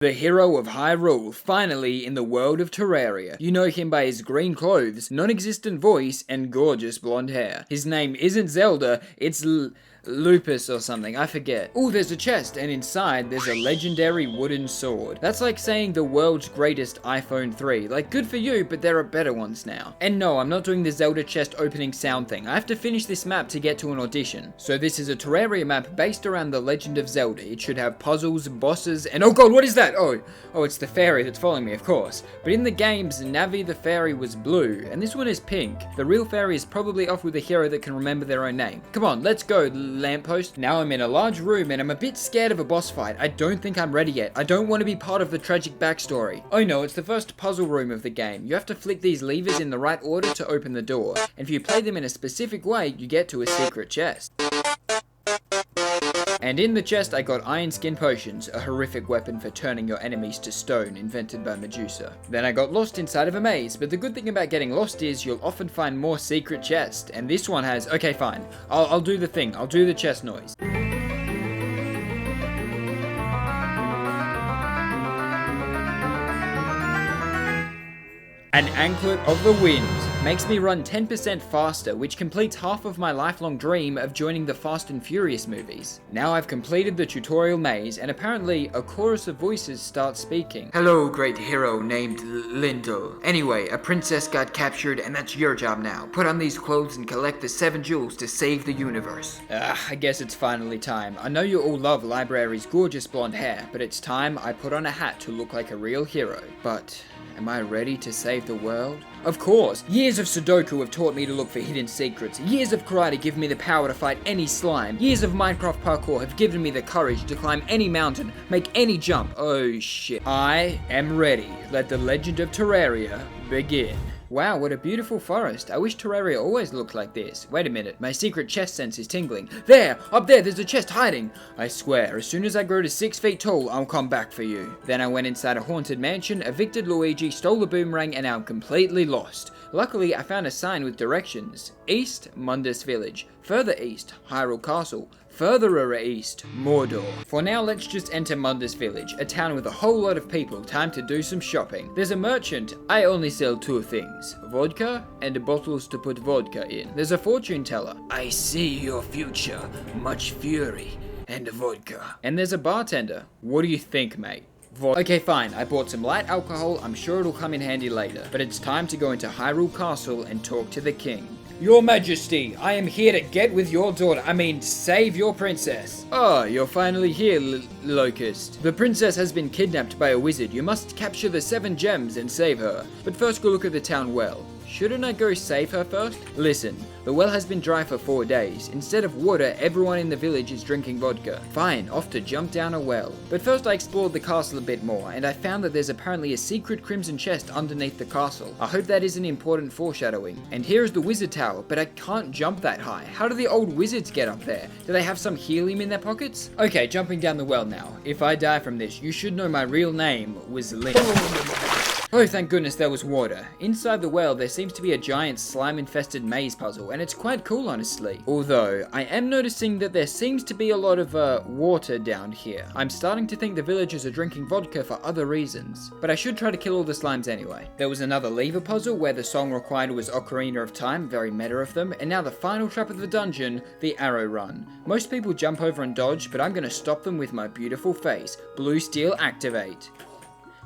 The hero of Hyrule, finally in the world of Terraria. You know him by his green clothes, non-existent voice, and gorgeous blonde hair. His name isn't Zelda, it's Lupus or something, I forget. Oh, there's a chest, and inside there's a legendary wooden sword. That's like saying the world's greatest iPhone 3. Like, good for you, but there are better ones now. And no, I'm not doing the Zelda chest opening sound thing. I have to finish this map to get to an audition. So this is a Terraria map based around the Legend of Zelda. It should have puzzles, bosses, and oh god, what is that? Oh, it's the fairy that's following me, of course. But in the games, Navi the fairy was blue, and this one is pink. The real fairy is probably off with a hero that can remember their own name. Come on, let's go, lamppost. Now I'm in a large room and I'm a bit scared of a boss fight. I don't think I'm ready yet. I don't want to be part of the tragic backstory. Oh no, it's the first puzzle room of the game. You have to flick these levers in the right order to open the door, and if you play them in a specific way, you get to a secret chest. And in the chest I got iron skin potions, a horrific weapon for turning your enemies to stone invented by Medusa. Then I got lost inside of a maze, but the good thing about getting lost is you'll often find more secret chests, and this one has, okay fine, I'll do the thing, I'll do the chest noise. An Anklet of the Wind makes me run 10% faster, which completes half of my lifelong dream of joining the Fast and Furious movies. Now I've completed the tutorial maze, and apparently a chorus of voices start speaking. Hello, great hero named Lindell. Anyway, a princess got captured, and that's your job now. Put on these clothes and collect the 7 jewels to save the universe. I guess it's finally time. I know you all love Library's gorgeous blonde hair, but it's time I put on a hat to look like a real hero. But am I ready to save the world? Of course! Years of Sudoku have taught me to look for hidden secrets. Years of karate give me the power to fight any slime. Years of Minecraft parkour have given me the courage to climb any mountain, make any jump. Oh shit. I am ready. Let the Legend of Terraria begin. Wow, what a beautiful forest. I wish Terraria always looked like this. Wait a minute, my secret chest sense is tingling. There! Up there's a chest hiding! I swear, as soon as I grow to 6 feet tall, I'll come back for you. Then I went inside a haunted mansion, evicted Luigi, stole a boomerang, and now I'm completely lost. Luckily, I found a sign with directions. East, Mundus Village. Further east, Hyrule Castle. Further east, Mordor. For now, let's just enter Mundus Village, a town with a whole lot of people. Time to do some shopping. There's a merchant. I only sell 2 things. Vodka and bottles to put vodka in. There's a fortune teller. I see your future. Much fury and vodka. And there's a bartender. What do you think, mate? Okay, fine, I bought some light alcohol, I'm sure it'll come in handy later. But it's time to go into Hyrule Castle and talk to the king. Your Majesty, I am here to get with your daughter. Save your princess. Oh, you're finally here, Locust. The princess has been kidnapped by a wizard. You must capture the 7 gems and save her. But first go look at the town well. Shouldn't I go save her first? Listen, the well has been dry for 4 days. Instead of water, everyone in the village is drinking vodka. Fine, off to jump down a well. But first I explored the castle a bit more, and I found that there's apparently a secret crimson chest underneath the castle. I hope that isn't important foreshadowing. And here is the wizard tower, but I can't jump that high. How do the old wizards get up there? Do they have some helium in their pockets? Okay, jumping down the well now. If I die from this, you should know my real name was Link. Oh, thank goodness there was water. Inside the well, there seems to be a giant slime-infested maze puzzle, and it's quite cool, honestly. Although, I am noticing that there seems to be a lot of, water down here. I'm starting to think the villagers are drinking vodka for other reasons. But I should try to kill all the slimes anyway. There was another lever puzzle where the song required was Ocarina of Time, very meta of them, and now the final trap of the dungeon, the arrow run. Most people jump over and dodge, but I'm gonna stop them with my beautiful face. Blue steel activate.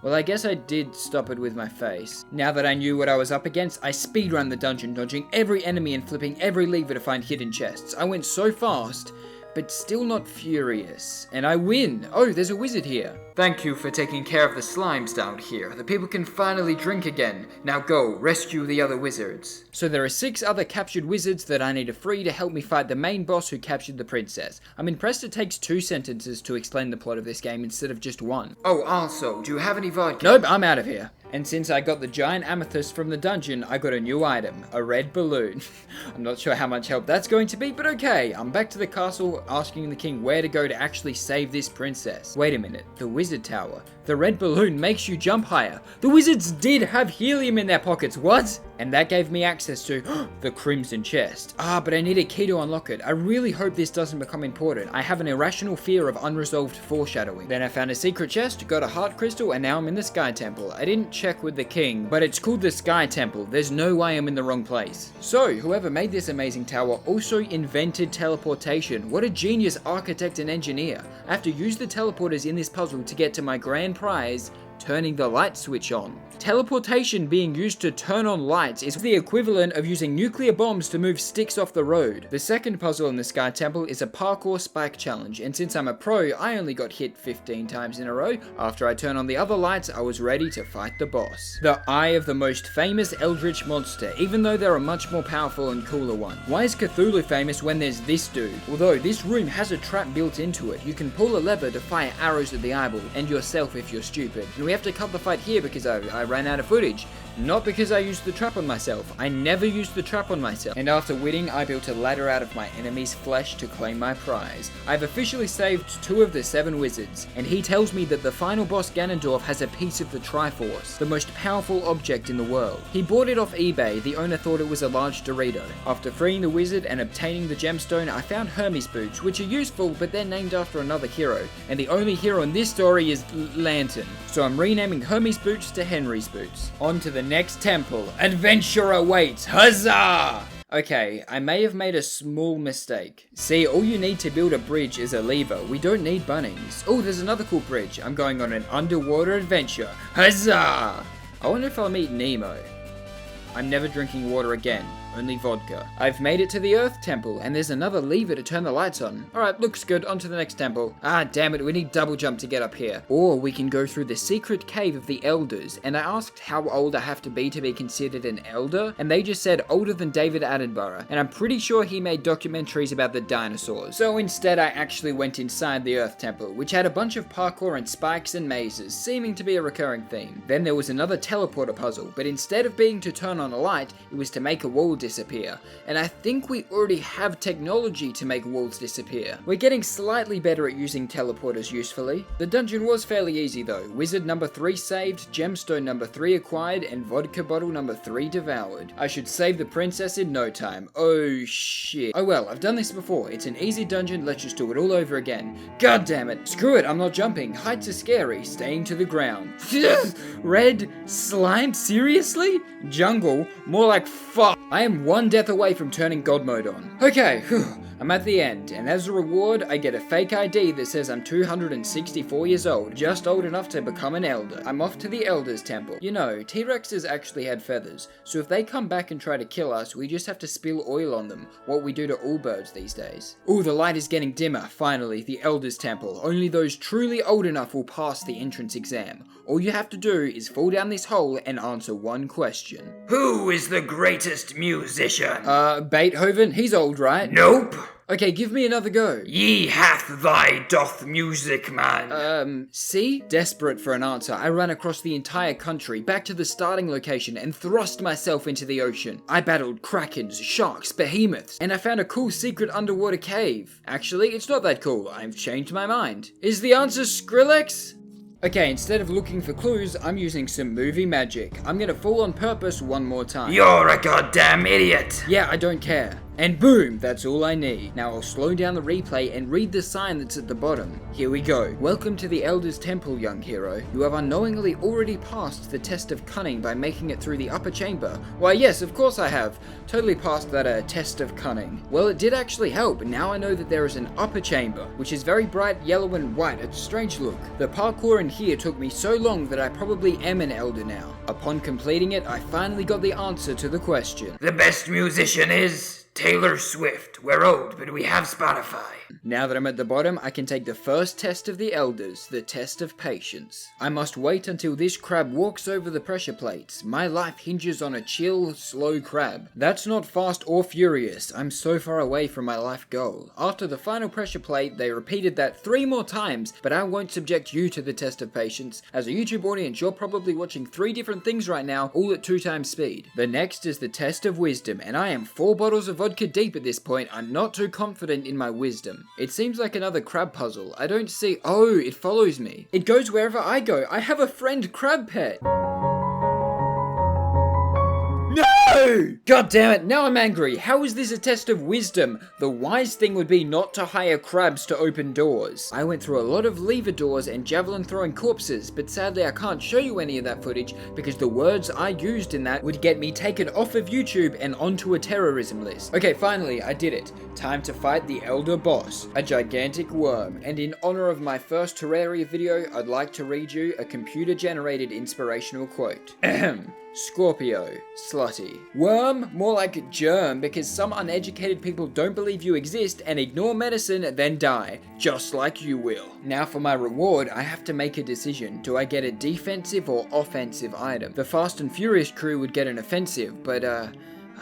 Well, I guess I did stop it with my face. Now that I knew what I was up against, I speedrun the dungeon, dodging every enemy and flipping every lever to find hidden chests. I went so fast, but still not furious. And I win! Oh, there's a wizard here. Thank you for taking care of the slimes down here. The people can finally drink again. Now go, rescue the other wizards. So there are 6 other captured wizards that I need to free to help me fight the main boss who captured the princess. I'm impressed it takes 2 sentences to explain the plot of this game instead of just 1. Oh, also, do you have any vodka? Nope, I'm out of here. And since I got the giant amethyst from the dungeon, I got a new item, a red balloon. I'm not sure how much help that's going to be, but okay. I'm back to the castle asking the king where to go to actually save this princess. Wait a minute, the wizard tower. The red balloon makes you jump higher. The wizards did have helium in their pockets, what? And that gave me access to the crimson chest. But I need a key to unlock it. I really hope this doesn't become important. I have an irrational fear of unresolved foreshadowing. Then I found a secret chest, got a heart crystal, and now I'm in the Sky Temple. I didn't check with the king, but it's called the Sky Temple. There's no way I'm in the wrong place. So, whoever made this amazing tower also invented teleportation. What a genius architect and engineer. I have to use the teleporters in this puzzle to get to my grand prize, turning the light switch on. Teleportation being used to turn on lights is the equivalent of using nuclear bombs to move sticks off the road. The second puzzle in the Sky Temple is a parkour spike challenge, and since I'm a pro, I only got hit 15 times in a row. After I turn on the other lights, I was ready to fight the boss. The eye of the most famous eldritch monster, even though there are much more powerful and cooler ones. Why is Cthulhu famous when there's this dude? Although this room has a trap built into it, you can pull a lever to fire arrows at the eyeball, and yourself if you're stupid. And we have to cut the fight here because I ran out of footage. Not because I used the trap on myself. I never used the trap on myself. And after winning, I built a ladder out of my enemy's flesh to claim my prize. I've officially saved 2 of the 7 wizards, and he tells me that the final boss Ganondorf has a piece of the Triforce, the most powerful object in the world. He bought it off eBay. The owner thought it was a large Dorito. After freeing the wizard and obtaining the gemstone, I found Hermes boots, which are useful, but they're named after another hero, and the only hero in this story is Lantern. So I'm renaming Hermes boots to Henry's boots. On to the next temple. Adventure awaits! Huzzah! Okay, I may have made a small mistake. See, all you need to build a bridge is a lever. We don't need bunnies. Oh, there's another cool bridge. I'm going on an underwater adventure. Huzzah! I wonder if I'll meet Nemo. I'm never drinking water again. Only vodka. I've made it to the Earth Temple, and there's another lever to turn the lights on. Alright, looks good. On to the next temple. Damn it, we need double jump to get up here. Or we can go through the secret cave of the elders, and I asked how old I have to be considered an elder, and they just said older than David Attenborough, and I'm pretty sure he made documentaries about the dinosaurs. So instead, I actually went inside the Earth Temple, which had a bunch of parkour and spikes and mazes, seeming to be a recurring theme. Then there was another teleporter puzzle, but instead of being to turn on a light, it was to make a wall disappear, and I think we already have technology to make walls disappear. We're getting slightly better at using teleporters usefully. The dungeon was fairly easy though. Wizard number 3 saved, gemstone number 3 acquired, and vodka bottle number 3 devoured. I should save the princess in no time. Oh shit. Oh well, I've done this before. It's an easy dungeon, let's just do it all over again. God damn it. Screw it, I'm not jumping. Heights are scary, staying to the ground. Red slime? Seriously? Jungle? More like fuck. I am one death away from turning God mode on. Okay, I'm at the end, and as a reward, I get a fake ID that says I'm 264 years old, just old enough to become an elder. I'm off to the Elders Temple. You know, T-Rexes actually had feathers, so if they come back and try to kill us, we just have to spill oil on them, what we do to all birds these days. Ooh, the light is getting dimmer, finally, the Elders Temple. Only those truly old enough will pass the entrance exam. All you have to do is fall down this hole and answer one question. Who is the greatest musician? Beethoven? He's old, right? Nope. Okay, give me another go. Ye hath thy doth music, man. See? Desperate for an answer, I ran across the entire country, back to the starting location, and thrust myself into the ocean. I battled krakens, sharks, behemoths, and I found a cool secret underwater cave. Actually, it's not that cool. I've changed my mind. Is the answer Skrillex? Okay, instead of looking for clues, I'm using some movie magic. I'm gonna fall on purpose one more time. You're a goddamn idiot! Yeah, I don't care. And boom, that's all I need. Now I'll slow down the replay and read the sign that's at the bottom. Here we go. Welcome to the Elder's Temple, young hero. You have unknowingly already passed the test of cunning by making it through the upper chamber. Why yes, of course I have. Totally passed that test of cunning. Well, it did actually help. Now I know that there is an upper chamber, which is very bright yellow and white. It's a strange look. The parkour in here took me so long that I probably am an elder now. Upon completing it, I finally got the answer to the question. The best musician is Taylor Swift. We're old, but we have Spotify. Now that I'm at the bottom, I can take the first test of the elders, the test of patience. I must wait until this crab walks over the pressure plates. My life hinges on a chill, slow crab. That's not fast or furious. I'm so far away from my life goal. After the final pressure plate, they repeated that 3 more times, but I won't subject you to the test of patience. As a YouTube audience, you're probably watching 3 different things right now, all at 2 times speed. The next is the test of wisdom, and I am 4 bottles of vodka deep at this point. I'm not too confident in my wisdom. It seems like another crab puzzle. I don't see. Oh, it follows me. It goes wherever I go. I have a friend crab pet. No! God damn it, now I'm angry. How is this a test of wisdom? The wise thing would be not to hire crabs to open doors. I went through a lot of lever doors and javelin throwing corpses, but sadly I can't show you any of that footage because the words I used in that would get me taken off of YouTube and onto a terrorism list. Okay, finally, I did it. Time to fight the Elder Boss, a gigantic worm. And in honor of my first Terraria video, I'd like to read you a computer-generated inspirational quote. Ahem. Scorpio, slutty. Worm, more like germ, because some uneducated people don't believe you exist and ignore medicine, then die, just like you will. Now for my reward, I have to make a decision. Do I get a defensive or offensive item? The Fast and Furious crew would get an offensive, but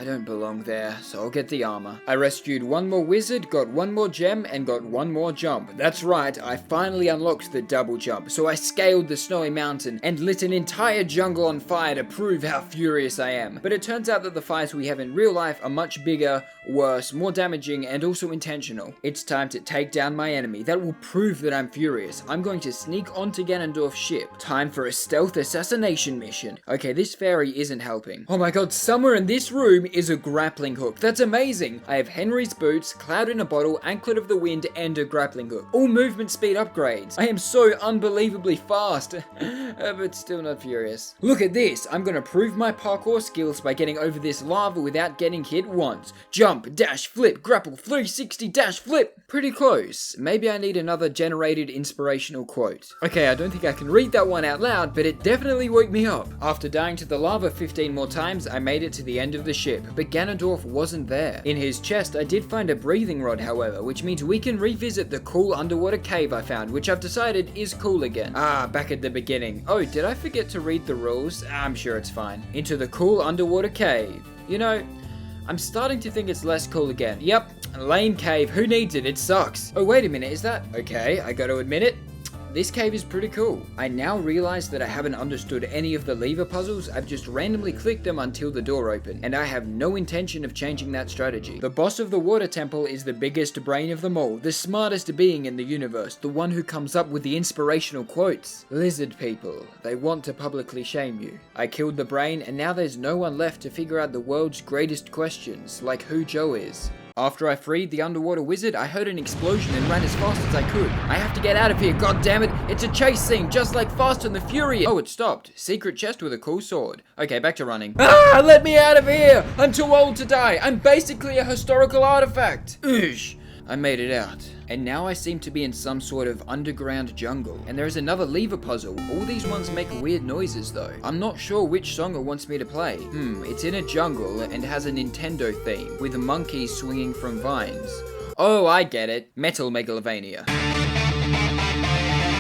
I don't belong there, so I'll get the armor. I rescued one more wizard, got one more gem, and got one more jump. That's right, I finally unlocked the double jump, so I scaled the snowy mountain and lit an entire jungle on fire to prove how furious I am. But it turns out that the fires we have in real life are much bigger, worse, more damaging, and also intentional. It's time to take down my enemy. That will prove that I'm furious. I'm going to sneak onto Ganondorf's ship. Time for a stealth assassination mission. Okay, this fairy isn't helping. Oh my god, somewhere in this room is a grappling hook. That's amazing. I have Henry's boots, Cloud in a bottle, Anklet of the Wind, and a grappling hook. All movement speed upgrades. I am so unbelievably fast, but still not furious. Look at this. I'm gonna prove my parkour skills by getting over this lava without getting hit once. Jump, dash, flip, grapple, 360, dash, flip. Pretty close. Maybe I need another generated inspirational quote. Okay, I don't think I can read that one out loud, but it definitely woke me up. After dying to the lava 15 more times, I made it to the end of the ship. But Ganondorf wasn't there. In his chest, I did find a breathing rod, however, which means we can revisit the cool underwater cave I found, which I've decided is cool again. Back at the beginning. Oh, did I forget to read the rules? I'm sure it's fine. Into the cool underwater cave. You know, I'm starting to think it's less cool again. Yep, lame cave. Who needs it? It sucks. Oh, wait a minute. Is that... Okay, I gotta admit it. This cave is pretty cool. I now realize that I haven't understood any of the lever puzzles. I've just randomly clicked them until the door opened, and I have no intention of changing that strategy. The boss of the water temple is the biggest brain of them all, the smartest being in the universe, the one who comes up with the inspirational quotes. Lizard people, they want to publicly shame you. I killed the brain, and now there's no one left to figure out the world's greatest questions, like who Joe is. After I freed the underwater wizard, I heard an explosion and ran as fast as I could. I have to get out of here, god damn it! It's a chase scene, just like Fast and the Furious! Oh, it stopped. Secret chest with a cool sword. Okay, back to running. Let me out of here! I'm too old to die! I'm basically a historical artifact! Oosh! I made it out. And now I seem to be in some sort of underground jungle. And there is another lever puzzle. All these ones make weird noises though. I'm not sure which song it wants me to play. It's in a jungle and has a Nintendo theme with monkeys swinging from vines. Oh, I get it. Metal Megalovania.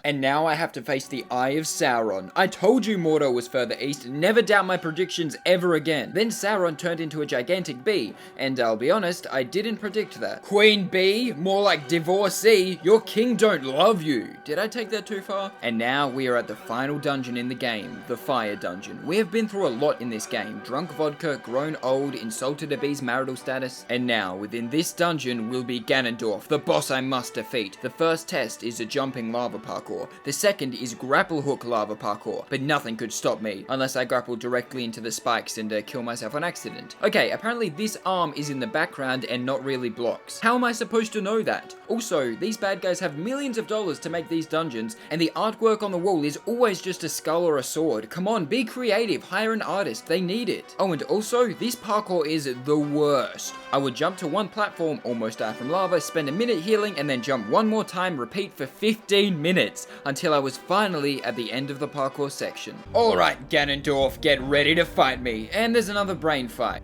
And now I have to face the Eye of Sauron. I told you Mordor was further east, never doubt my predictions ever again. Then Sauron turned into a gigantic bee, and I'll be honest, I didn't predict that. Queen bee? More like divorcee. Your king don't love you. Did I take that too far? And now we are at the final dungeon in the game, the Fire Dungeon. We have been through a lot in this game. Drunk vodka, grown old, insulted a bee's marital status, and now within this dungeon will be Ganondorf, the boss I must defeat. The first test is a jumping lava parkour. The second is grapple hook lava parkour, but nothing could stop me unless I grapple directly into the spikes and kill myself on accident. Okay, apparently this arm is in the background and not really blocks. How am I supposed to know that? Also, these bad guys have millions of dollars to make these dungeons, and the artwork on the wall is always just a skull or a sword. Come on, be creative, hire an artist, they need it. Oh, and also, this parkour is the worst. I would jump to one platform, almost die from lava, spend a minute healing, and then jump one more time, repeat for 15 minutes. Until I was finally at the end of the parkour section. Alright, Ganondorf, get ready to fight me. And there's another brain fight.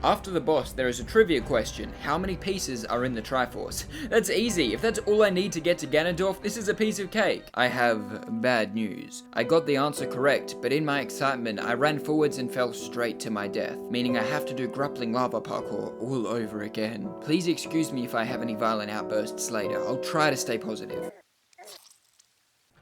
After the boss, there is a trivia question. How many pieces are in the Triforce? That's easy. If that's all I need to get to Ganondorf, this is a piece of cake. I have bad news. I got the answer correct, but in my excitement, I ran forwards and fell straight to my death, meaning I have to do grappling lava parkour all over again. Please excuse me if I have any violent outbursts later. I'll try to stay positive.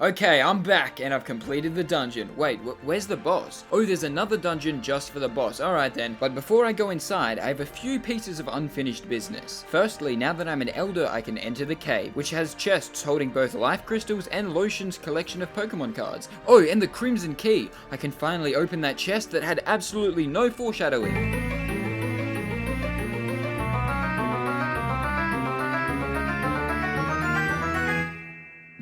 Okay, I'm back and I've completed the dungeon. Wait, where's the boss? Oh, there's another dungeon just for the boss. Alright then. But before I go inside, I have a few pieces of unfinished business. Firstly, now that I'm an elder, I can enter the cave, which has chests holding both life crystals and Lotion's collection of Pokemon cards. Oh, and the Crimson Key. I can finally open that chest that had absolutely no foreshadowing.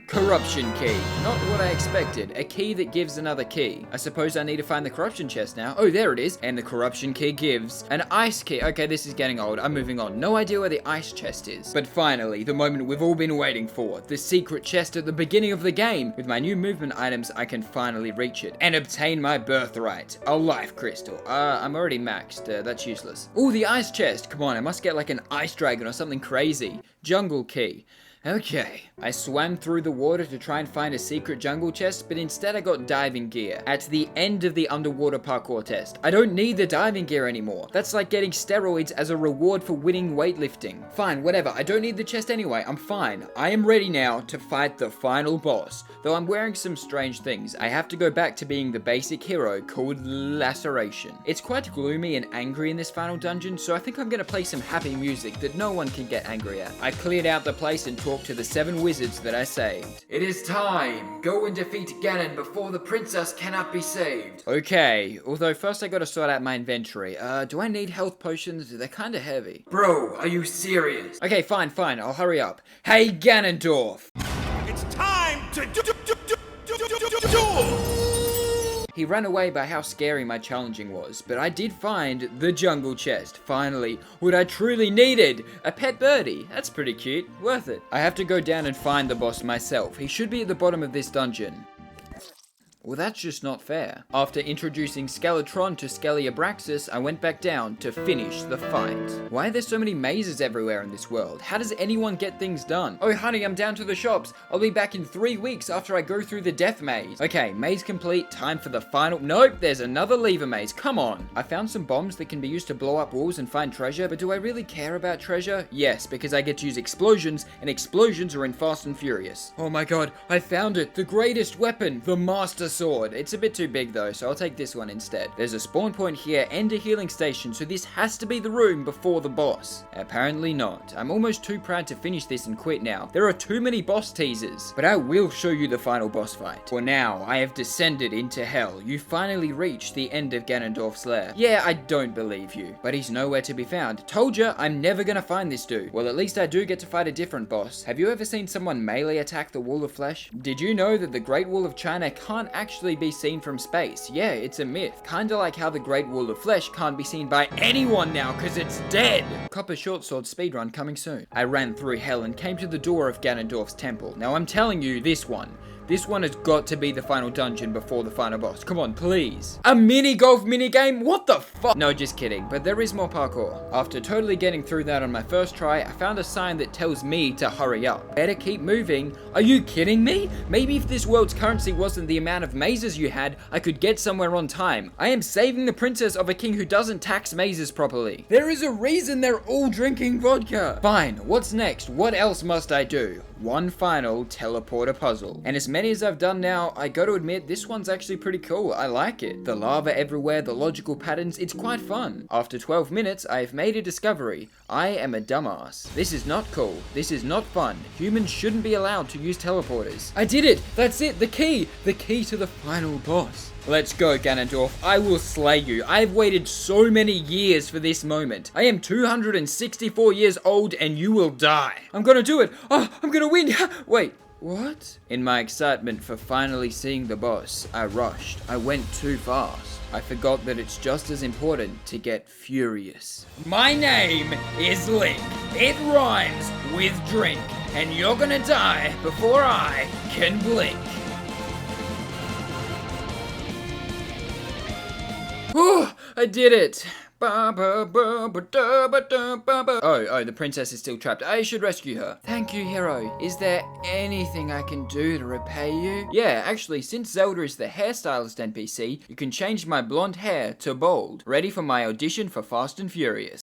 Corruption key. Not what I expected. A key that gives another key. I suppose I need to find the corruption chest now. Oh, there it is. And the corruption key gives an ice key. Okay, this is getting old. I'm moving on. No idea where the ice chest is. But finally, the moment we've all been waiting for. The secret chest at the beginning of the game. With my new movement items, I can finally reach it. And obtain my birthright. A life crystal. I'm already maxed. That's useless. Oh, the ice chest. Come on, I must get like an ice dragon or something crazy. Jungle key. Okay, I swam through the water to try and find a secret jungle chest, but instead I got diving gear at the end of the underwater parkour test. I don't need the diving gear anymore. That's like getting steroids as a reward for winning weightlifting. Fine, whatever, I don't need the chest anyway, I'm fine. I am ready now to fight the final boss, though I'm wearing some strange things. I have to go back to being the basic hero called Laceration. It's quite gloomy and angry in this final dungeon, so I think I'm gonna play some happy music that no one can get angry at. I cleared out the place and talk to the 7 wizards that I saved. It is time! Go and defeat Ganon before the princess cannot be saved. Okay, although first I gotta sort out my inventory. Do I need health potions? They're kinda heavy. Bro, are you serious? Okay, fine, I'll hurry up. Hey, Ganondorf! It's time to do. He ran away by how scary my challenging was, but I did find the jungle chest, finally, what I truly needed! A pet birdie, that's pretty cute, worth it. I have to go down and find the boss myself, he should be at the bottom of this dungeon. Well, that's just not fair. After introducing Skeletron to Skeleabraxis, I went back down to finish the fight. Why are there so many mazes everywhere in this world? How does anyone get things done? Oh, honey, I'm down to the shops. I'll be back in 3 weeks after I go through the death maze. Okay, maze complete, time for the final. Nope, there's another lever maze, come on. I found some bombs that can be used to blow up walls and find treasure, but do I really care about treasure? Yes, because I get to use explosions, and explosions are in Fast and Furious. Oh my god, I found it, the greatest weapon, the Master Sword. It's a bit too big though, so I'll take this one instead. There's a spawn point here and a healing station, so this has to be the room before the boss. Apparently not. I'm almost too proud to finish this and quit now. There are too many boss teasers, but I will show you the final boss fight. For now, I have descended into hell. You finally reached the end of Ganondorf's lair. Yeah, I don't believe you, but he's nowhere to be found. Told ya, I'm never gonna find this dude. Well, at least I do get to fight a different boss. Have you ever seen someone melee attack the Wall of Flesh? Did you know that the Great Wall of China can't actually be seen from space? Yeah, it's a myth. Kinda like how the Great Wall of Flesh can't be seen by anyone now because it's dead. Copper Short Sword speedrun coming soon. I ran through hell and came to the door of Ganondorf's temple. Now I'm telling you, this one has got to be the final dungeon before the final boss. Come on, please. A mini golf minigame? What the fuck? No, just kidding, but there is more parkour. After totally getting through that on my first try, I found a sign that tells me to hurry up. Better keep moving. Are you kidding me? Maybe if this world's currency wasn't the amount of mazes you had, I could get somewhere on time. I am saving the princess of a king who doesn't tax mazes properly. There is a reason they're all drinking vodka. Fine, what's next? What else must I do? One final teleporter puzzle. And as many as I've done now, I gotta admit, this one's actually pretty cool. I like it. The lava everywhere, the logical patterns, it's quite fun. After 12 minutes, I have made a discovery. I am a dumbass. This is not cool. This is not fun. Humans shouldn't be allowed to use teleporters. I did it! That's it! The key to the final boss. Let's go, Ganondorf. I will slay you. I have waited so many years for this moment. I am 264 years old and you will die. I'm gonna do it. Oh, I'm gonna win. Wait, what? In my excitement for finally seeing the boss, I rushed. I went too fast. I forgot that it's just as important to get furious. My name is Link. It rhymes with drink. And you're gonna die before I can blink. Oh, I did it! Oh, the princess is still trapped. I should rescue her. Thank you, hero. Is there anything I can do to repay you? Yeah, actually, since Zelda is the hairstylist NPC, you can change my blonde hair to bald. Ready for my audition for Fast and Furious.